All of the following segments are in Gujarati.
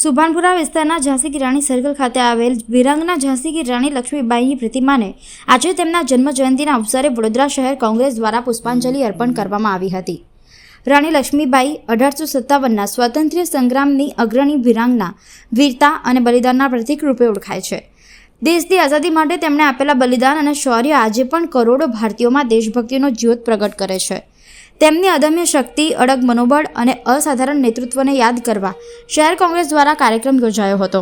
સુભાનપુરા વિસ્તારના ઝાંસી કી રાણી સર્કલ ખાતે આવેલ વીરાંગના ઝાંસી કી રાણી લક્ષ્મીબાઈની પ્રતિમાને આજે તેમના જન્મજયંતિના અવસરે વડોદરા શહેર કોંગ્રેસ દ્વારા પુષ્પાંજલિ અર્પણ કરવામાં આવી હતી. રાણી લક્ષ્મીબાઈ 1857ના સ્વાતંત્ર્ય સંગ્રામની અગ્રણી વીરાંગના, વીરતા અને બલિદાનના પ્રતીક રૂપે ઓળખાય છે. દેશની આઝાદી માટે તેમણે આપેલા બલિદાન અને શૌર્ય આજે પણ કરોડો ભારતીયોમાં દેશભક્તિનો જ્યોત પ્રગટ કરે છે. તેમની અદમ્ય શક્તિ, અડગ મનોબળ અને અસાધારણ નેતૃત્વને યાદ કરવા શહેર કોંગ્રેસ દ્વારા કાર્યક્રમ યોજાયો હતો.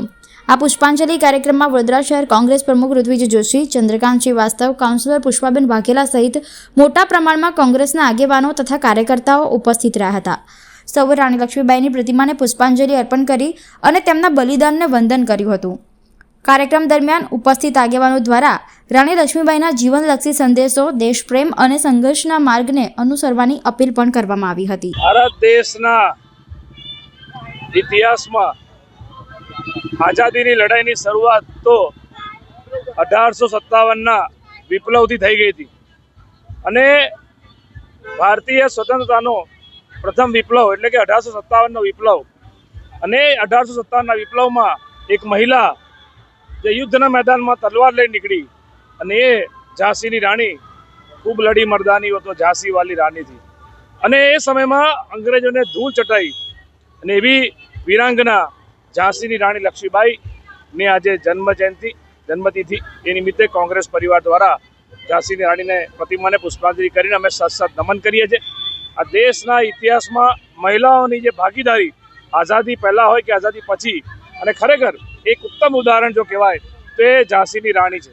આ પુષ્પાંજલિ કાર્યક્રમમાં વડોદરા શહેર કોંગ્રેસ પ્રમુખ ઋત્વિજ જોશી, ચંદ્રકાંત શ્રીવાસ્તવ, કાઉન્સિલર પુષ્પાબેન વાઘેલા સહિત મોટા પ્રમાણમાં કોંગ્રેસના આગેવાનો તથા કાર્યકર્તાઓ ઉપસ્થિત રહ્યા હતા. સૌએ રાણી લક્ષ્મીબાઈની પ્રતિમાને પુષ્પાંજલિ અર્પણ કરી અને તેમના બલિદાનને વંદન કર્યું હતું. કાર્યક્રમ દરમિયાન ઉપસ્થિત આગેવાનો દ્વારા રાણી લક્ષ્મીબાઈના જીવનલક્ષી સંદેશો, દેશપ્રેમ અને સંઘર્ષના માર્ગને અનુસરવાની અપીલ પણ કરવામાં આવી હતી. ભારત દેશના ઇતિહાસમાં આઝાદીની લડાઈની શરૂઆત તો 1857ના વિપ્લવથી થઈ ગઈ હતી અને ભારતીય સ્વતંત્રતાનો પ્રથમ વિપ્લવ એટલે કે 1857નો વિપ્લવ. અને 1857ના વિપ્લવમાં એક મહિલા જે યુદ્ધના મેદાનમાં તલવાર લઈ નીકળી અને એ ઝાંસીની રાણી ખૂબ લડી મર્દાની હતો, ઝાંસીવાલી રાણી હતી. અને એ સમયમાં અંગ્રેજોને ધૂળ ચટાઈ અને એવી વીરાંગના ઝાંસીની રાણી લક્ષ્મીબાઈની આજે જન્મતિથિ એ નિમિત્તે કોંગ્રેસ પરિવાર દ્વારા ઝાંસીની રાણીને પ્રતિમાને પુષ્પાંજલિ કરીને અમે સતત નમન કરીએ છીએ. આ દેશના ઇતિહાસમાં મહિલાઓની જે ભાગીદારી આઝાદી પહેલાં હોય કે આઝાદી પછી, અને ખરેખર એક ઉત્તમ ઉદાહરણ જો કહેવાય તો એ ઝાંસીની રાણી છે.